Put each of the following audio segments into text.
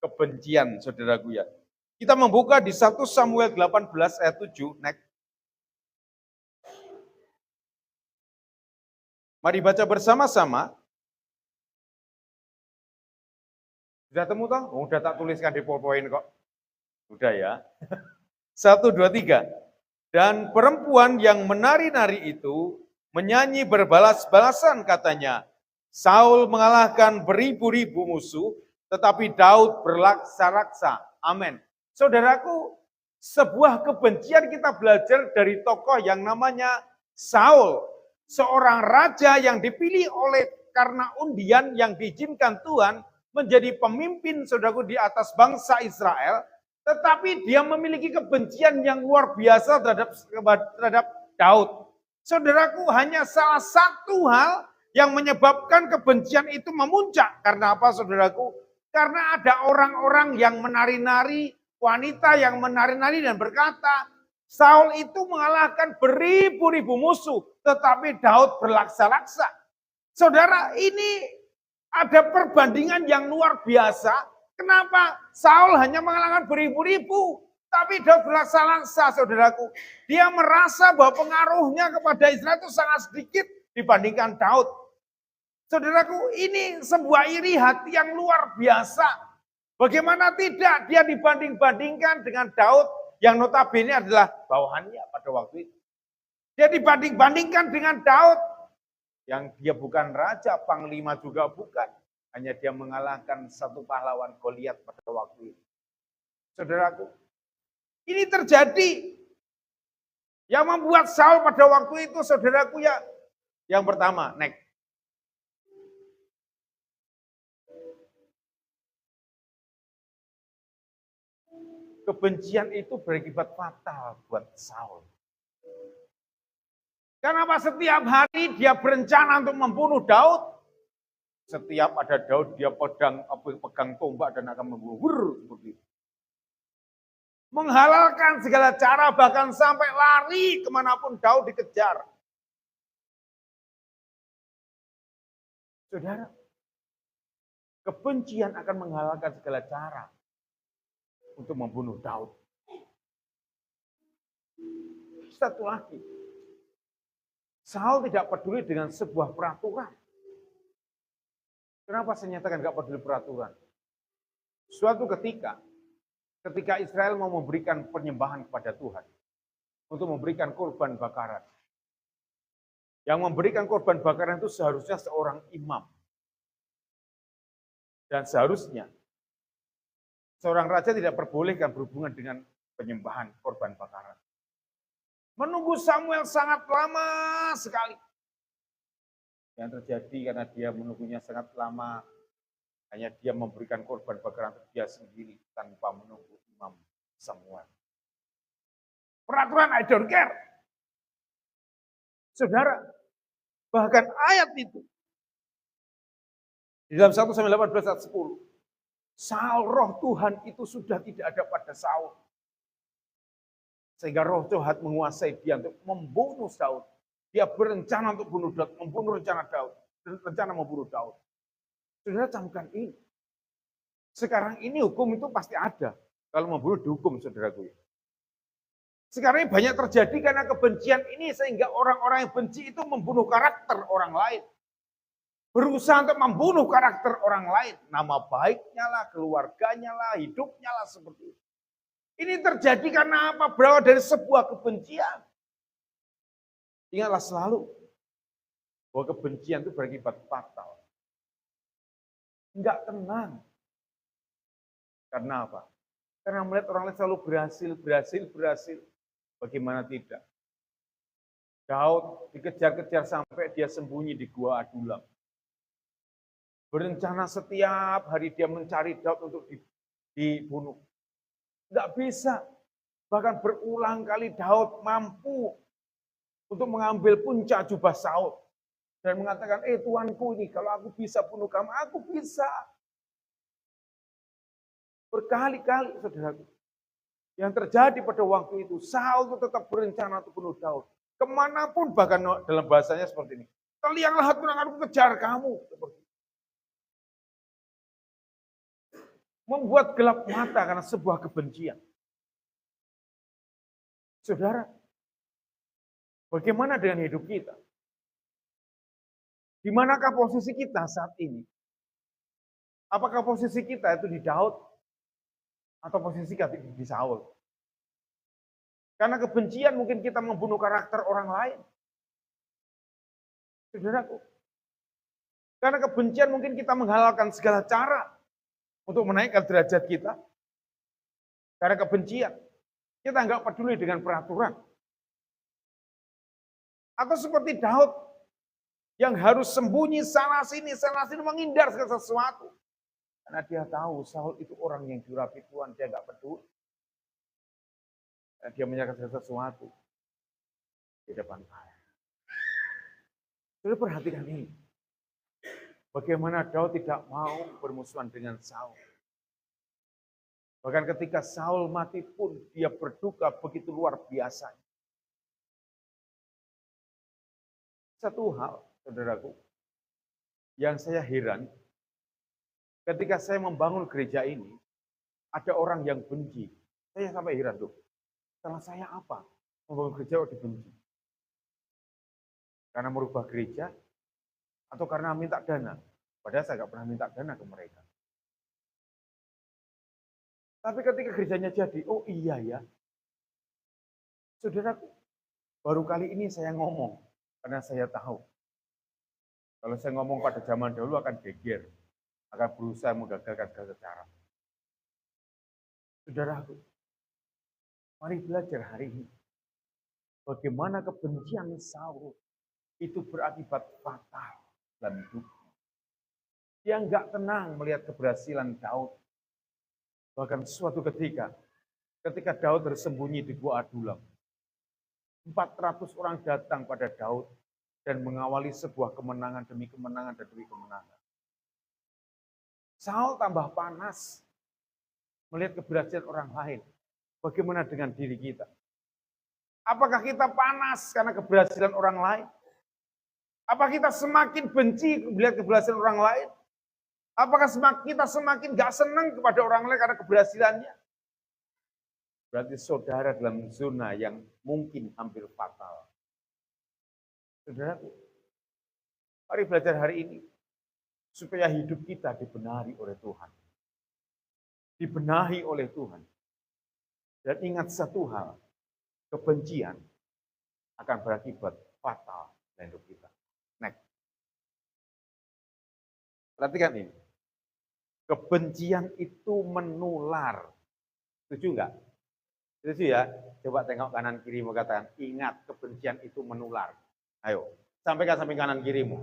kebencian, saudaraku ya. Kita membuka di 1 Samuel 18 ayat 7, next. Mari baca bersama-sama. Sudah temu toh? Oh, udah tak tuliskan di PowerPoint kok. Udah ya. 1, 2, 3. Dan perempuan yang menari-nari itu menyanyi berbalas-balasan katanya, Saul mengalahkan beribu-ribu musuh, tetapi Daud berlaksa-laksa. Amin. Saudaraku, sebuah kebencian kita belajar dari tokoh yang namanya Saul. Seorang raja yang dipilih karena undian yang diizinkan Tuhan menjadi pemimpin, saudaraku, di atas bangsa Israel. Tetapi dia memiliki kebencian yang luar biasa terhadap Daud. Saudaraku, hanya salah satu hal yang menyebabkan kebencian itu memuncak. Karena apa, saudaraku? Karena ada orang-orang yang menari-nari, wanita yang menari-nari dan berkata, Saul itu mengalahkan beribu-ribu musuh, tetapi Daud berlaksa-laksa. Saudara, ini ada perbandingan yang luar biasa. Kenapa? Saul hanya mengalahkan beribu-ribu, tapi Daud berlaksa-laksa, saudaraku. Dia merasa bahwa pengaruhnya kepada Israel itu sangat sedikit dibandingkan Daud. Saudaraku, ini sebuah iri hati yang luar biasa. Bagaimana tidak dia dibanding-bandingkan dengan Daud yang notabene adalah bawahannya pada waktu itu. Dia dibanding-bandingkan dengan Daud yang dia bukan raja, panglima juga bukan. Hanya dia mengalahkan satu pahlawan Goliat pada waktu itu. Saudaraku, ini terjadi. Yang membuat Saul pada waktu itu, saudaraku ya, yang pertama, next. Kebencian itu berakibat fatal buat Saul. Kenapa setiap hari dia berencana untuk membunuh Daud? Setiap ada Daud, dia pegang tombak dan akan membunuh. Seperti itu. Menghalalkan segala cara, bahkan sampai lari kemanapun Daud dikejar. Saudara, kebencian akan menghalalkan segala cara untuk membunuh Daud. Satu lagi, Saul tidak peduli dengan sebuah peraturan. Kenapa saya nyatakan tidak peduli peraturan? Suatu ketika Israel mau memberikan penyembahan kepada Tuhan, untuk memberikan korban bakaran. Yang memberikan korban bakaran itu seharusnya seorang imam. Dan seharusnya seorang raja tidak perbolehkan berhubungan dengan penyembahan korban bakaran. Menunggu Samuel sangat lama sekali. Yang terjadi karena dia menunggunya sangat lama, hanya dia memberikan korban bakaran untuk dia sendiri tanpa menunggu imam Samuel. Peraturan I don't care. Saudara, bahkan ayat itu di dalam 1 Samuel 18 ayat 10, Saul, roh Tuhan itu sudah tidak ada pada Saul. Sehingga roh Tuhan menguasai dia untuk membunuh Daud. Dia berencana untuk bunuh Daud, membunuh rencana Daud, dan rencana membunuh Daud. Saudara, camkan ini. Sekarang ini hukum itu pasti ada. Kalau membunuh dihukum, saudaraku. Sekarang ini banyak terjadi karena kebencian ini sehingga orang-orang yang benci itu membunuh karakter orang lain. Berusaha untuk membunuh karakter orang lain. Nama baiknya lah, keluarganya lah, hidupnya lah seperti itu. Ini terjadi karena apa? Berawal dari sebuah kebencian. Ingatlah selalu bahwa kebencian itu berakibat fatal. Enggak tenang. Karena apa? Karena melihat orang lain selalu berhasil. Bagaimana tidak? Daud dikejar-kejar sampai dia sembunyi di gua Adulam. Berencana setiap hari dia mencari Daud untuk dibunuh. Enggak bisa. Bahkan berulang kali Daud mampu untuk mengambil puncak jubah Saul. Dan mengatakan, tuanku ini kalau aku bisa bunuh kamu, aku bisa. Berkali-kali, saudaraku. Yang terjadi pada waktu itu, Saul itu tetap berencana untuk bunuh Daud. Kemanapun, bahkan dalam bahasanya seperti ini. Kalianlah hati aku kejar kamu. membuat gelap mata karena sebuah kebencian. Saudara, bagaimana dengan hidup kita? Di manakah posisi kita saat ini? Apakah posisi kita itu di Daud atau posisi kita di Saul? Karena kebencian mungkin kita membunuh karakter orang lain. Saudaraku, karena kebencian mungkin kita menghalalkan segala cara untuk menaikkan derajat kita. Karena kebencian, kita nggak peduli dengan peraturan. Atau seperti Daud yang harus sembunyi sana sini menghindar segala sesuatu. Karena dia tahu Saul itu orang yang diurapi Tuhan, dia nggak peduli. Karena dia menyerahkan segala sesuatu di depan Allah. Jadi perhatikan ini. Bagaimana Daud tidak mau bermusuhan dengan Saul. Bahkan ketika Saul mati pun dia berduka begitu luar biasa. Satu hal, saudaraku, yang saya heran, ketika saya membangun gereja ini, ada orang yang benci. Saya sampai heran tuh. Salah saya apa? Membangun gereja kok dibenci? Karena merubah gereja, atau karena minta dana. Padahal saya nggak pernah minta dana ke mereka. Tapi ketika gerejanya jadi, oh iya ya. Saudaraku, baru kali ini saya ngomong. Karena saya tahu. Kalau saya ngomong pada zaman dahulu akan geger. Akan berusaha menggagalkan segala cara. Saudaraku, mari belajar hari ini. Bagaimana kebencian Saul itu berakibat fatal dalam hidupnya. Dia nggak tenang melihat keberhasilan Daud. Bahkan suatu ketika Daud bersembunyi di Gua Adulam, 400 orang datang pada Daud dan mengawali sebuah kemenangan demi kemenangan dan demi kemenangan. Saul tambah panas melihat keberhasilan orang lain. Bagaimana dengan diri kita? Apakah kita panas karena keberhasilan orang lain? Apakah kita semakin benci melihat keberhasilan orang lain? Apakah kita semakin gak senang kepada orang lain karena keberhasilannya? Berarti saudara dalam zona yang mungkin hampir fatal. Saudaraku, mari belajar hari ini supaya hidup kita dibenahi oleh Tuhan. Dibenahi oleh Tuhan. Dan ingat satu hal, kebencian akan berakibat fatal dalam hidup kita. Next. Perhatikan ini. Kebencian itu menular. Setuju enggak? Setuju ya? Coba tengok kanan kirimu, katakan, ingat kebencian itu menular. Ayo, sampaikan samping kanan kirimu.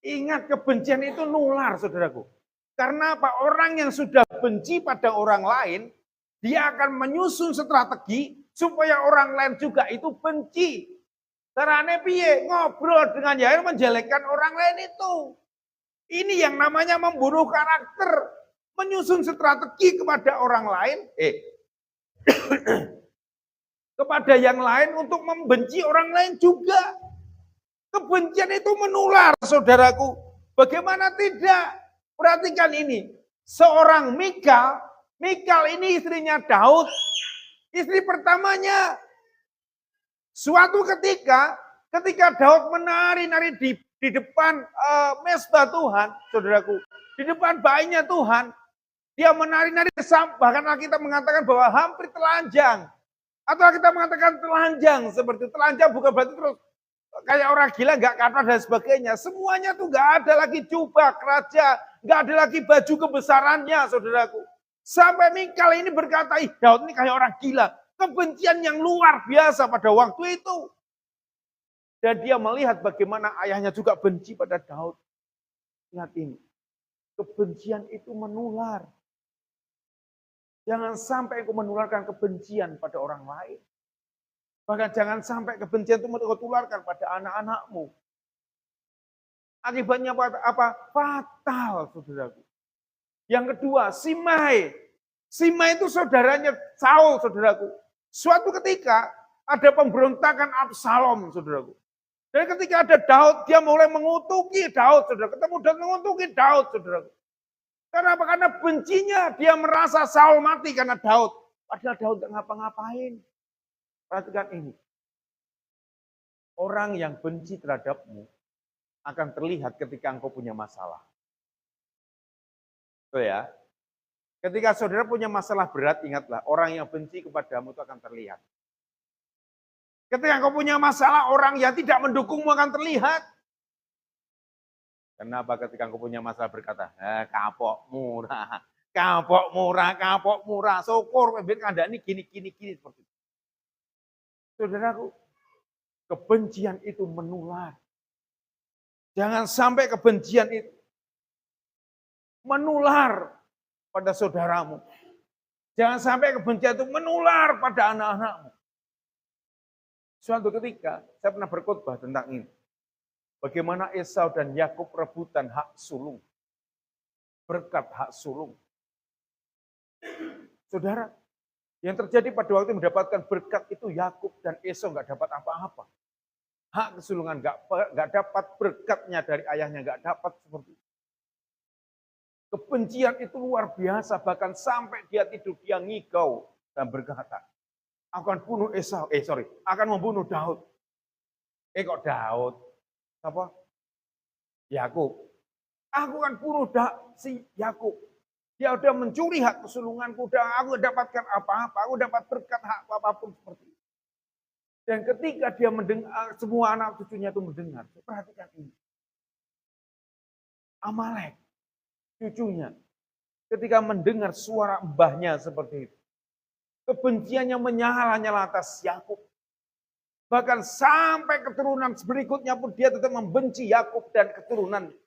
Ingat kebencian itu nular, saudaraku. Karena apa? Orang yang sudah benci pada orang lain, dia akan menyusun strategi supaya orang lain juga itu benci. Caranya piye? Ngobrol dengan Yair menjelekkan orang lain itu. Ini yang namanya membunuh karakter. Menyusun strategi kepada orang lain. Kepada yang lain untuk membenci orang lain juga. Kebencian itu menular, saudaraku. Bagaimana tidak? Perhatikan ini. Seorang Mikal ini istrinya Daud. Istri pertamanya. Suatu ketika Daud menari-nari di depan mesbah Tuhan, saudaraku, di depan bayinya Tuhan, dia menari-nari, bahkan kita mengatakan bahwa hampir telanjang, atau kita mengatakan telanjang, seperti telanjang bukan berarti terus kayak orang gila, nggak kata dan sebagainya. Semuanya tuh nggak ada lagi jubah raja, nggak ada lagi baju kebesarannya, saudaraku. Sampai Mikal ini berkata, Daud ini kayak orang gila. Kebencian yang luar biasa pada waktu itu. Dan dia melihat bagaimana ayahnya juga benci pada Daud. Ingat ini. Kebencian itu menular. Jangan sampai engkau menularkan kebencian pada orang lain. Bahkan jangan sampai kebencian itu engkau tularkan pada anak-anakmu. Akibatnya apa? Fatal, saudaraku. Yang kedua, Simei. Simei itu saudaranya Saul, saudaraku. Suatu ketika ada pemberontakan Absalom, saudaraku. Dan ketika ada Daud, dia mulai mengutuki Daud, saudara. Ketemu Daud mengutuki Daud, saudara. Karena apa? Karena bencinya dia merasa Saul mati karena Daud. Padahal Daud nggak ngapa-ngapain. Perhatikan ini. Orang yang benci terhadapmu akan terlihat ketika engkau punya masalah. Betul ya? Ketika saudara punya masalah berat, ingatlah, orang yang benci kepadamu itu akan terlihat. Ketika engkau punya masalah, orang yang tidak mendukungmu akan terlihat. Kenapa ketika engkau punya masalah berkata, kapok murah, kapok murah, kapok murah, syukur, kandani gini, seperti itu. Saudaraku, kebencian itu menular. Jangan sampai kebencian itu menular pada saudaramu. Jangan sampai kebencian itu menular pada anak-anakmu. Suatu ketika, saya pernah berkhotbah tentang ini. Bagaimana Esau dan Yakub rebutan hak sulung. Berkat hak sulung. Saudara, yang terjadi pada waktu mendapatkan berkat itu Yakub dan Esau nggak dapat apa-apa. Hak kesulungan nggak dapat, berkatnya dari ayahnya nggak dapat seperti itu. Kebencian itu luar biasa, bahkan sampai dia tidur dia ngigau dan berkata, akan bunuh Esau, akan membunuh Daud. Kok Daud? Apa? Yakub. Aku akan bunuh si Yakub. Dia udah mencuri hak kesulunganku, aku dapatkan apa-apa, aku dapat berkat hak apapun seperti itu. Dan ketika dia mendengar, semua anak cucunya itu mendengar, perhatikan ini. Amalek, cucunya, ketika mendengar suara mbahnya seperti itu, kebenciannya menyala-nyala atas Yakub. Bahkan sampai keturunan berikutnya pun dia tetap membenci Yakub dan keturunannya.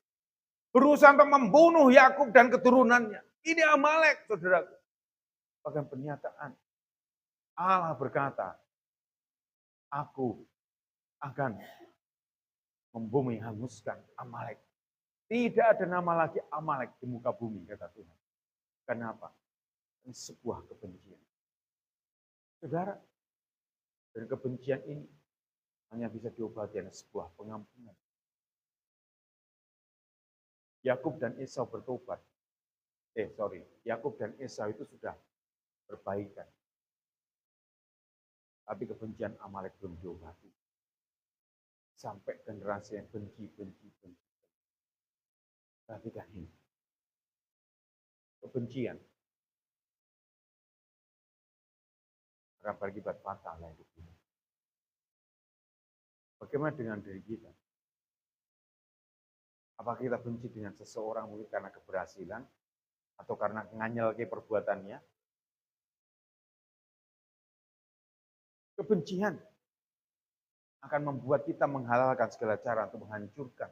Berusaha untuk membunuh Yakub dan keturunannya. Ini Amalek, saudaraku. Bahkan pernyataan Allah berkata, aku akan membumi hanguskan Amalek. Tidak ada nama lagi Amalek di muka bumi, kata Tuhan. Kenapa? Ini sebuah kebencian. Saudara, dari kebencian ini hanya bisa diobati oleh sebuah pengampunan. Yakub dan Esau bertobat. Yakub dan Esau itu sudah berbaikan. Tapi kebencian Amalek belum diobati. Sampai generasi yang benci. Perhatikan ini. Kebencian akan berakibat fatal yang hidup ini. Bagaimana dengan diri kita? Apakah kita benci dengan seseorang mungkin karena keberhasilan atau karena nganyel ke perbuatannya? Kebencian akan membuat kita menghalalkan segala cara untuk menghancurkan,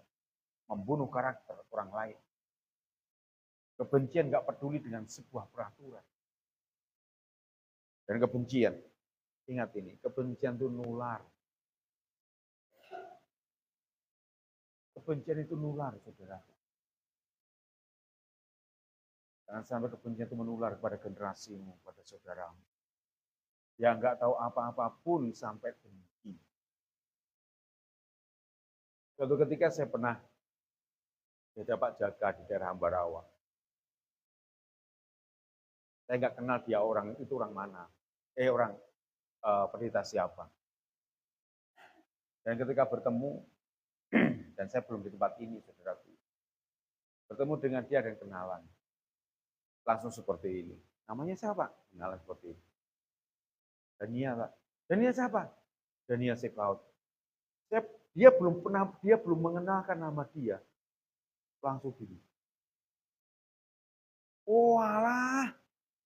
membunuh karakter orang lain. Kebencian gak peduli dengan sebuah peraturan. Dan kebencian, ingat ini, kebencian itu nular. Kebencian itu nular, saudara. Jangan sampai kebencian itu menular kepada generasimu, pada saudaramu. Yang nggak tahu apa-apa pun sampai benci. Suatu ketika saya pernah jadi Pak Jaga di daerah Ambarawa. Saya nggak kenal dia itu orang mana. Orang pendeta siapa. Dan ketika bertemu, dan saya belum di tempat ini, saudaraku. Bertemu dengan dia dan kenalan. Langsung seperti ini. Namanya siapa? Kenalan seperti ini. Dania, Pak. Dania siapa? Dania Sepaut. Dia belum mengenalkan nama dia. Langsung gini. Oh alah,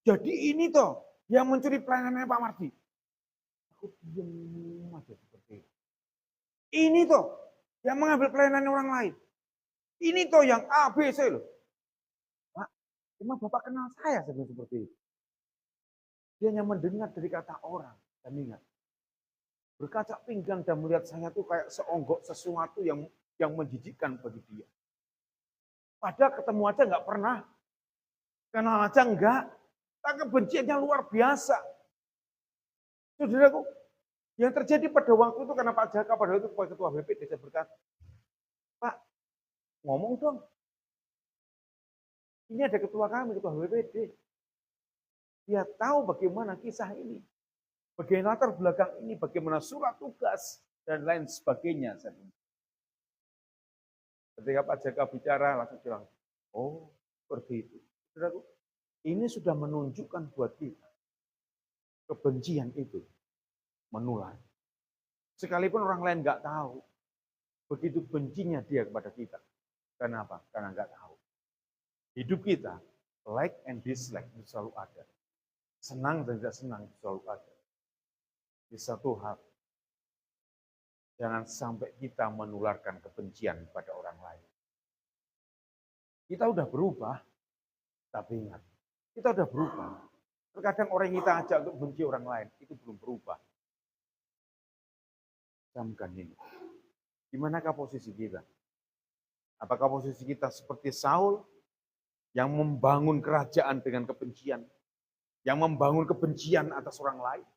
jadi ini toh yang mencuri pelayanannya Pak Mardi. Aku diam aja seperti itu. Ini toh yang mengambil pelayanan orang lain. Ini toh yang A, B, C loh. Pak, cuma Bapak kenal saya seperti itu. Dia hanya mendengar dari kata orang. Dan ingat, berkaca pinggang dan melihat saya tuh kayak seonggok sesuatu yang menjijikkan bagi dia. Padahal ketemu aja nggak pernah. Kenal aja enggak. Tapi kebenciannya luar biasa. Saudaraku, yang terjadi pada waktu itu karena Pak Jaka pada waktu itu ketua BPD saya berkata, Pak, ngomong dong. Ini ada ketua kami, ketua HWPD. Dia tahu bagaimana kisah ini. Bagaimana latar belakang ini, bagaimana surat tugas, dan lain sebagainya. Ketika Pak Jaka bicara, langsung bilang, oh seperti itu. Saudaraku, ini sudah menunjukkan buat kita, kebencian itu menular. Sekalipun orang lain nggak tahu, begitu bencinya dia kepada kita. Kenapa? Karena nggak tahu. Hidup kita, like and dislike itu selalu ada. Senang dan tidak senang itu selalu ada. Di satu hal, jangan sampai kita menularkan kebencian kepada orang lain. Kita udah berubah, tapi ingat, kita udah berubah. Terkadang orang yang kita ajak untuk benci orang lain, itu belum berubah. Camkan ini. Di manakah posisi kita? Apakah posisi kita seperti Saul yang membangun kerajaan dengan kebencian, yang membangun kebencian atas orang lain,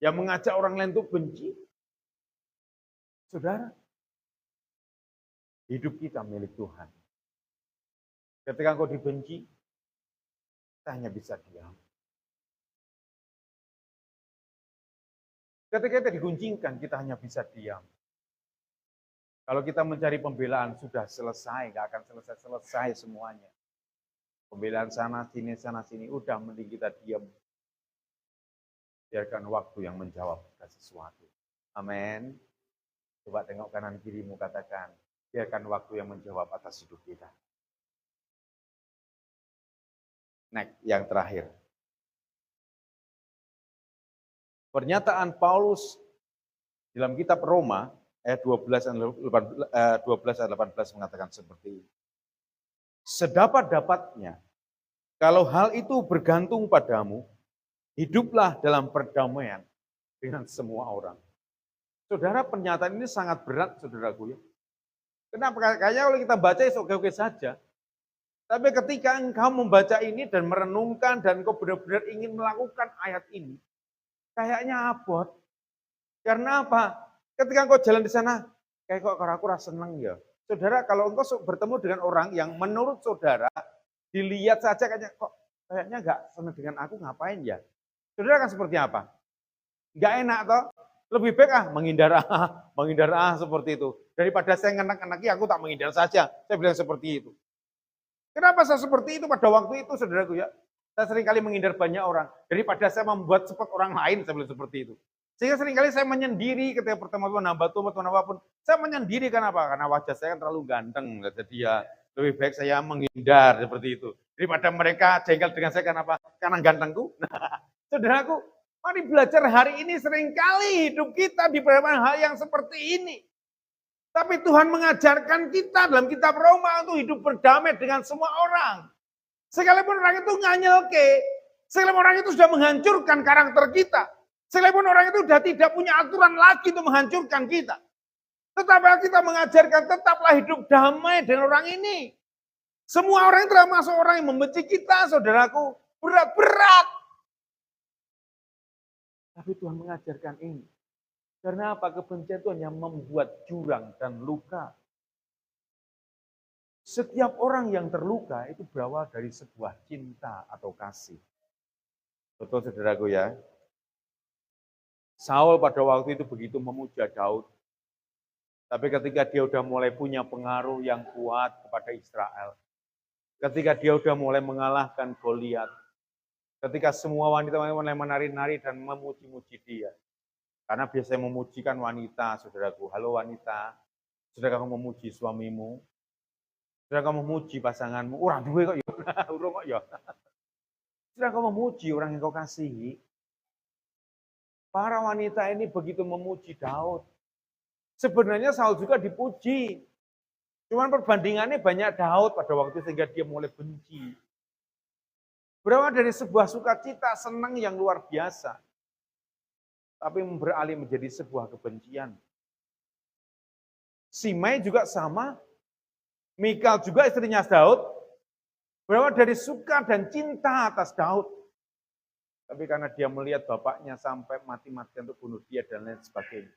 yang mengajak orang lain untuk benci? Saudara, hidup kita milik Tuhan. Ketika engkau dibenci, kita hanya bisa diam. Ketika kita diguncingkan, kita hanya bisa diam. Kalau kita mencari pembelaan, sudah selesai, nggak akan selesai semuanya. Pembelaan sana sini, udah mending kita diam. Biarkan waktu yang menjawab sesuatu. Amin. Coba tengok kanan kirimu, katakan, biarkan waktu yang menjawab atas hidup kita. Next, yang terakhir. Pernyataan Paulus dalam kitab Roma, ayat 12 ayat 18 mengatakan seperti ini. Sedapat-dapatnya, kalau hal itu bergantung padamu, hiduplah dalam perdamaian dengan semua orang. Saudara, pernyataan ini sangat berat, saudaraku ya. Kenapa? Kayaknya kalau kita baca oke-oke saja. Tapi ketika engkau membaca ini dan merenungkan dan engkau benar-benar ingin melakukan ayat ini, kayaknya abot. Karena apa? Ketika engkau jalan di sana, kayak kok aku rasa seneng ya. Saudara, kalau engkau bertemu dengan orang yang menurut saudara, dilihat saja kayaknya nggak senang dengan aku, ngapain ya? Saudara akan seperti apa? Nggak enak toh? Lebih baik menghindar seperti itu. Daripada saya ngenak-ngenaki, aku tak menghindar saja. Saya bilang seperti itu. Kenapa saya seperti itu pada waktu itu, saudaraku ya? Saya seringkali menghindar banyak orang. Daripada saya membuat cepat orang lain, saya bilang seperti itu. Sehingga seringkali saya menyendiri ketika pertemuan nambah tuh apapun. Saya menyendiri kenapa? Karena wajah saya kan terlalu ganteng. Jadi ya lebih baik saya menghindar seperti itu. Daripada mereka jengkel dengan saya kenapa? Karena gantengku. Nah, saudaraku, mari belajar hari ini seringkali hidup kita di beberapa hal yang seperti ini. Tapi Tuhan mengajarkan kita dalam kitab Roma untuk hidup berdamai dengan semua orang. Sekalipun orang itu nganyelke, sekalipun orang itu sudah menghancurkan karakter kita, sekalipun orang itu sudah tidak punya aturan lagi untuk menghancurkan kita. Tetapi kita mengajarkan tetaplah hidup damai dengan orang ini. Semua orang itu termasuk orang yang membenci kita, saudaraku, berat-berat. Tapi Tuhan mengajarkan ini. Karena apa? Kebencian itu hanya membuat jurang dan luka. Setiap orang yang terluka itu berawal dari sebuah cinta atau kasih. Betul saudaraku ya? Saul pada waktu itu begitu memuja Daud. Tapi ketika dia udah mulai punya pengaruh yang kuat kepada Israel. Ketika dia udah mulai mengalahkan Goliat. Ketika semua wanita mulai menari-nari dan memuji-muji dia. Karena biasanya memujikan wanita, saudaraku. Halo wanita, sudah kamu memuji suamimu? Sudah kamu memuji pasanganmu? Orang dua kok ya? Urung kok ya? Sudah kamu memuji orang yang kau kasihi? Para wanita ini begitu memuji Daud. Sebenarnya Saul juga dipuji. Cuman perbandingannya banyak Daud pada waktu itu sehingga dia mulai benci. Berawal dari sebuah sukacita, senang yang luar biasa. Tapi beralih menjadi sebuah kebencian. Simei juga sama. Mikal juga istrinya Daud. Berawal dari suka dan cinta atas Daud. Tapi karena dia melihat bapaknya sampai mati-matian untuk bunuh dia dan lain sebagainya.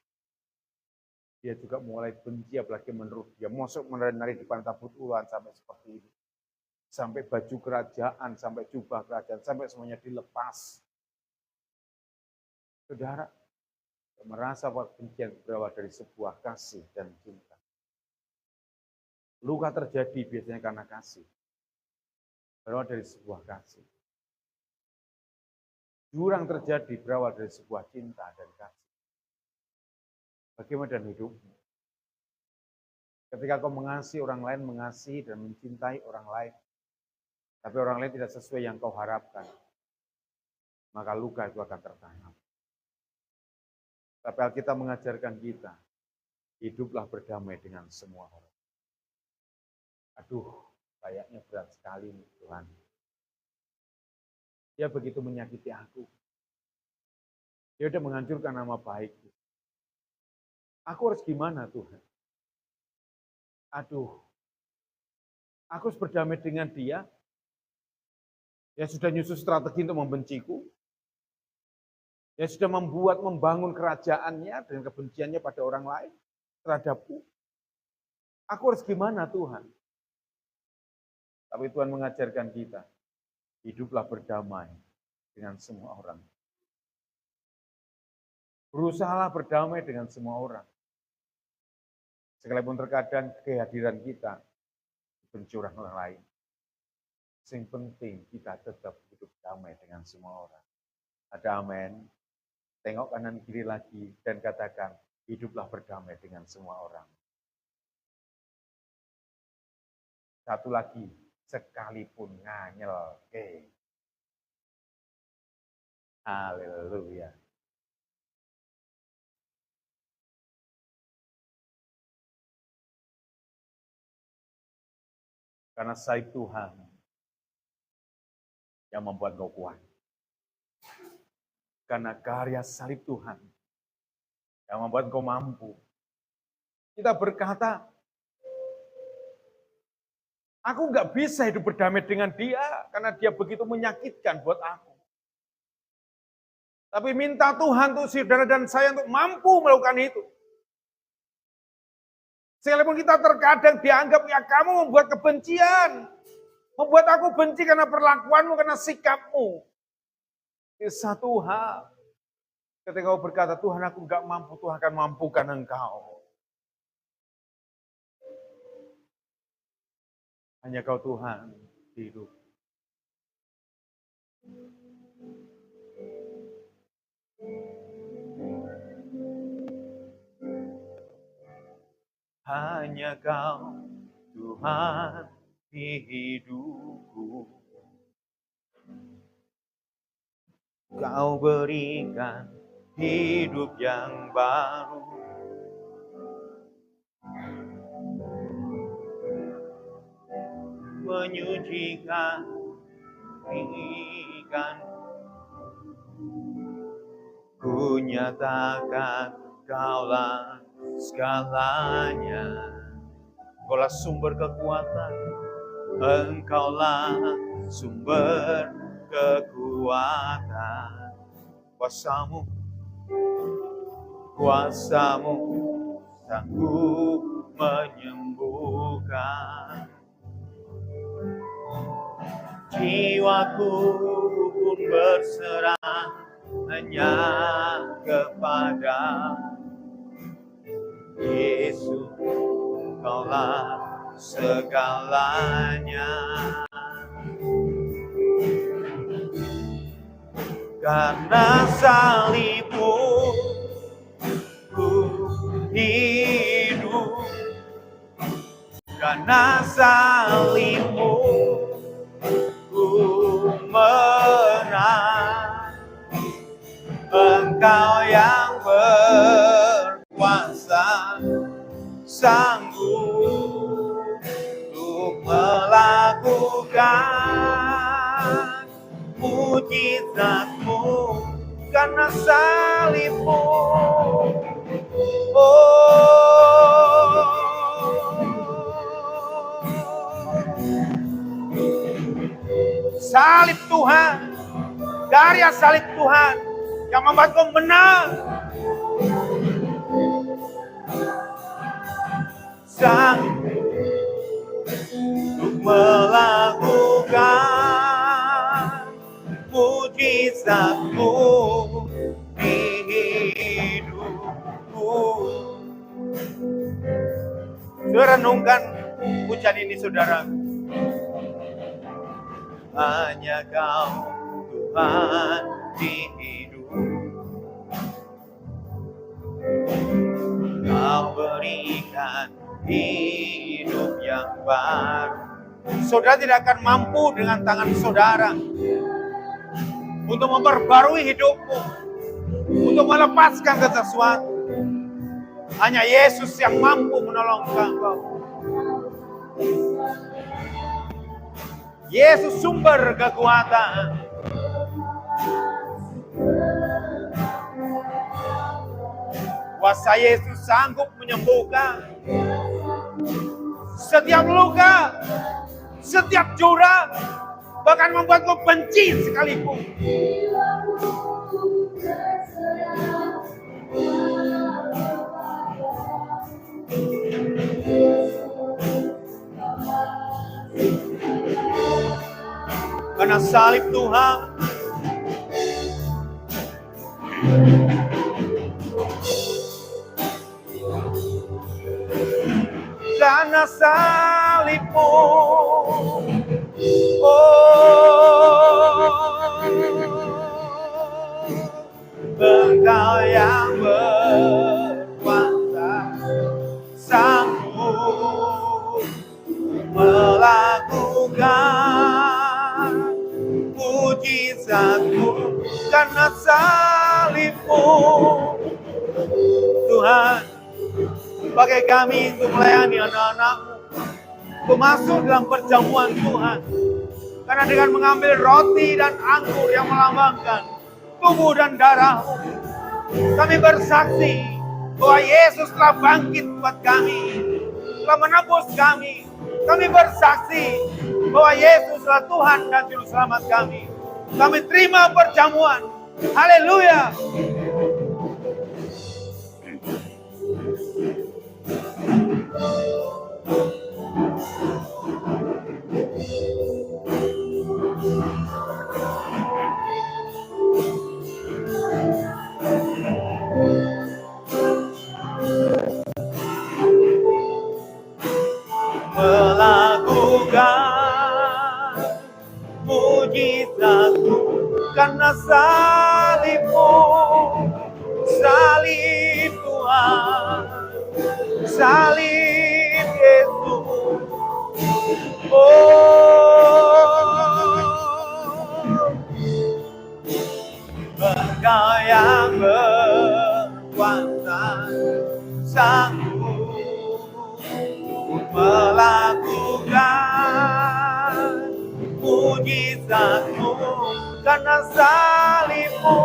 Dia juga mulai benci apalagi menurut dia. Masuk menari-nari di depan tabut ulan sampai seperti itu. sampai baju kerajaan, sampai jubah kerajaan, sampai semuanya dilepas. Saudara, merasa bahwa kebencian berawal dari sebuah kasih dan cinta. Luka terjadi biasanya karena kasih. Berawal dari sebuah kasih. Jurang terjadi berawal dari sebuah cinta dan kasih. Bagaimana dengan hidupmu? Ketika kau mengasihi orang lain, mengasihi dan mencintai orang lain, tapi orang lain tidak sesuai yang kau harapkan, maka luka itu akan tertanam. Tapi Alkitab mengajarkan kita, hiduplah berdamai dengan semua orang. Aduh, kayaknya berat sekali nih Tuhan. Dia begitu menyakiti aku. Dia udah menghancurkan nama baikku. Aku harus gimana Tuhan? Aduh, aku harus berdamai dengan dia. Yang sudah nyusun strategi untuk membenciku. Yang sudah membangun kerajaannya dengan kebenciannya pada orang lain terhadapku. Aku harus gimana Tuhan? Tapi Tuhan mengajarkan kita, hiduplah berdamai dengan semua orang. Berusahalah berdamai dengan semua orang. Sekalipun terkadang kehadiran kita benci orang lain. Yang penting kita tetap hidup damai dengan semua orang. Ada amin. Tengok kanan kiri lagi dan katakan, hiduplah berdamai dengan semua orang. Satu lagi, sekalipun nganyel. Haleluya. Karena salib Tuhan yang membuat kau kuat. Karena karya salib Tuhan yang membuat kau mampu. Kita berkata, aku nggak bisa hidup berdamai dengan dia karena dia begitu menyakitkan buat aku. Tapi minta Tuhan untuk saudara dan saya untuk mampu melakukan itu. Sekalipun kita terkadang dianggap, ya kamu membuat kebencian. Membuat aku benci karena perlakuanmu, karena sikapmu. Itu satu hal. Ketika kau berkata, Tuhan aku enggak mampu, Tuhan akan mampukan engkau. Hanya kau Tuhan hidup. Hanya kau Tuhan di hidupku. Kau berikan hidup yang baru. Menyucikan, berikan. Ku nyatakan kaulah segalanya. Engkaulah sumber kekuatan, engkaulah sumber kekuatan. Kuasamu sanggup menyembuhkan. Jiwaku pun berserah hanya kepada Yesus, Engkaulah segalanya. Karena salibmu ku hidup, karena salibmu ku menang. Engkau yang berkuasa, sanggup untuk melakukan mujizatmu karena salibmu. Salib Tuhan, karya salib Tuhan yang membuat kau menang. Sanggup untuk melakukan mujizatmu di hidupku. Saudara renungkan pujian ini, saudara. Hanya Kau Tuhan di hidup. Kau berikan hidup yang baru. Saudara tidak akan mampu dengan tangan saudara untuk memperbarui hidupmu, untuk melepaskan ke sesuatu. Hanya Yesus yang mampu menolong engkau. Yesus sumber kekuatan. Kuasa Yesus sanggup menyembuhkan setiap luka, setiap jurang, bahkan membuatmu benci sekalipun. Karena salib Tuhan, karena salibmu, Engkau yang berkuasa, sanggup melakukan mujizatmu. Karena salibmu, Tuhan, pakai kami untuk melayani anak-anak-Mu, untuk masuk dalam perjamuan Tuhan. Karena dengan mengambil roti dan anggur yang melambangkan tubuh dan darah-Mu, kami bersaksi bahwa Yesus telah bangkit buat kami, telah menebus kami. Kami bersaksi bahwa Yesus adalah Tuhan dan Juru Selamat kami. Kami terima perjamuan. Haleluya. Melakukan mujizatmu karena salibmu, salib Tuhan, salib Yesus. Engkau yang berkuasa, sanggup melakukan mujizatmu karena salibmu.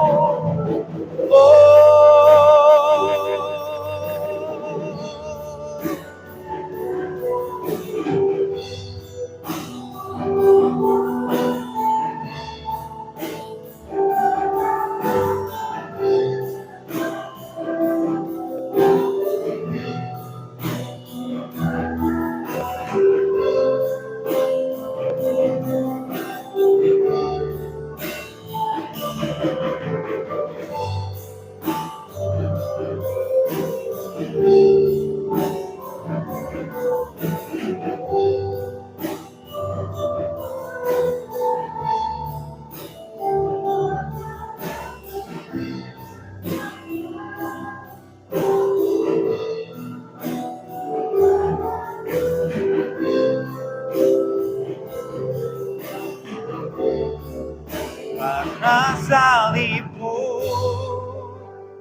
Karena salibmu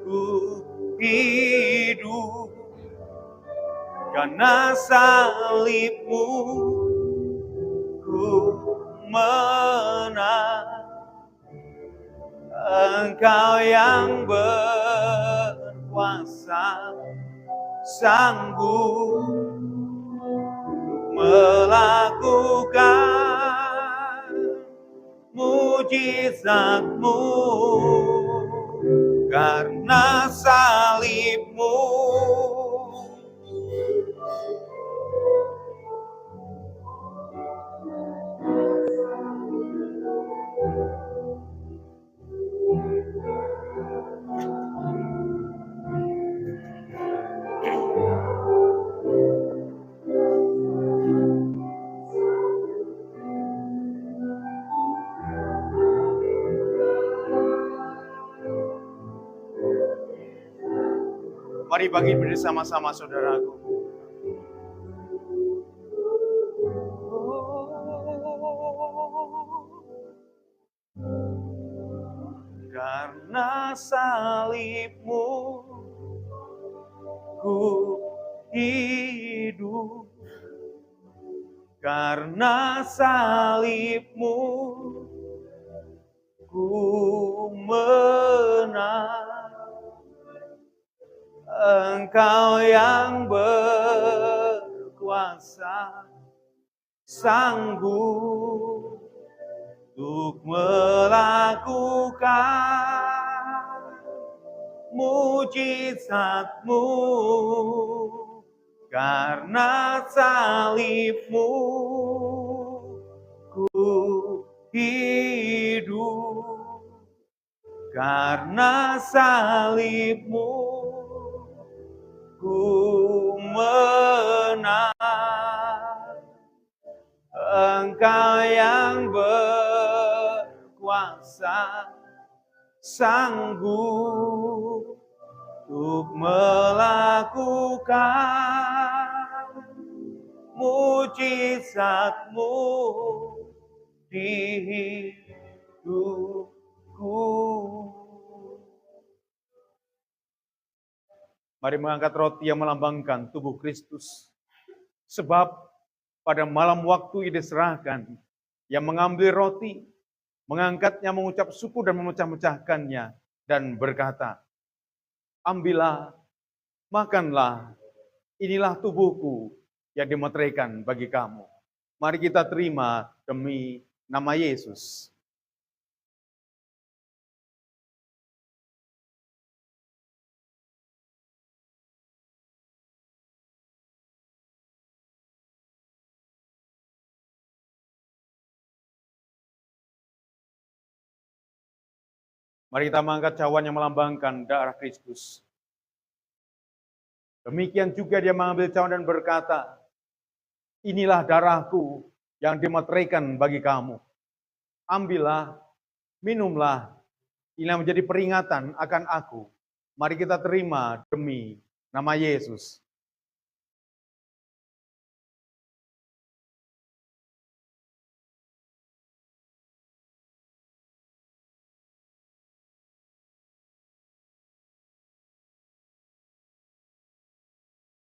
ku hidup, karena salibmu ku menang. Engkau yang berkuasa, sanggup melakukan mujizatmu karena salibmu. Mari bagi bersama-sama saudaraku. Karena salibmu ku hidup, karena salibmu ku menang. Engkau yang berkuasa, sanggup untuk melakukan mujizat-Mu. Karena salib-Mu ku hidup, karena salib-Mu ku menang. Engkau yang berkuasa, sanggup untuk melakukan mujizat-Mu di hidupku. Mari mengangkat roti yang melambangkan tubuh Kristus. Sebab pada malam waktu ia diserahkan, yang mengambil roti, mengangkatnya, mengucap syukur dan memecah-mecahkannya, dan berkata, ambillah, makanlah, inilah tubuhku yang dimeteraikan bagi kamu. Mari kita terima demi nama Yesus. Mari kita mengangkat cawan yang melambangkan darah Kristus. Demikian juga dia mengambil cawan dan berkata, inilah darahku yang dimeteraikan bagi kamu. Ambillah, minumlah, ini menjadi peringatan akan aku. Mari kita terima demi nama Yesus.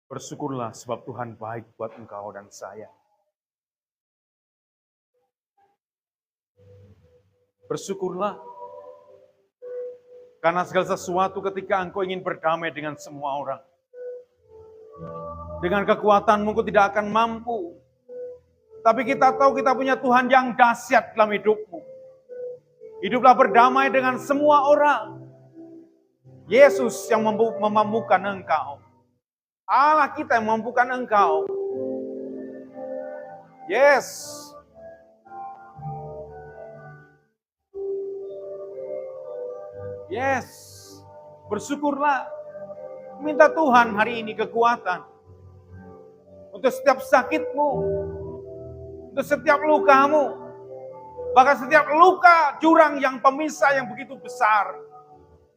Bersyukurlah sebab Tuhan baik buat engkau dan saya. Bersyukurlah karena segala sesuatu ketika engkau ingin berdamai dengan semua orang. Dengan kekuatanmu engkau tidak akan mampu. Tapi kita tahu kita punya Tuhan yang dahsyat dalam hidupmu. Hiduplah berdamai dengan semua orang. Yesus yang memampukan engkau. Allah kita yang memampukan engkau. Yes. Yes. Bersyukurlah. Minta Tuhan hari ini kekuatan. Untuk setiap sakitmu. Untuk setiap lukamu. Bahkan setiap luka jurang yang pemisah yang begitu besar.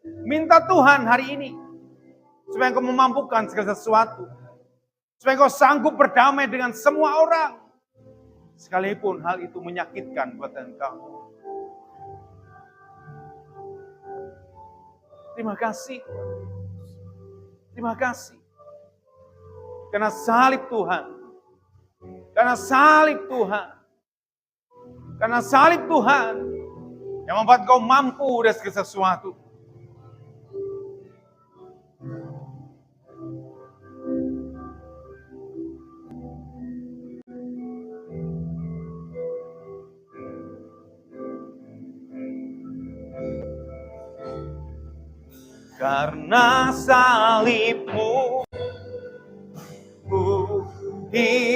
Minta Tuhan hari ini. Supaya engkau memampukan segala sesuatu. Supaya engkau sanggup berdamai dengan semua orang. Sekalipun hal itu menyakitkan buat engkau. Terima kasih. Terima kasih. Karena salib Tuhan. Karena salib Tuhan. Karena salib Tuhan. Yang membuat engkau mampu dari segala sesuatu. Karena salibmu ku hidup.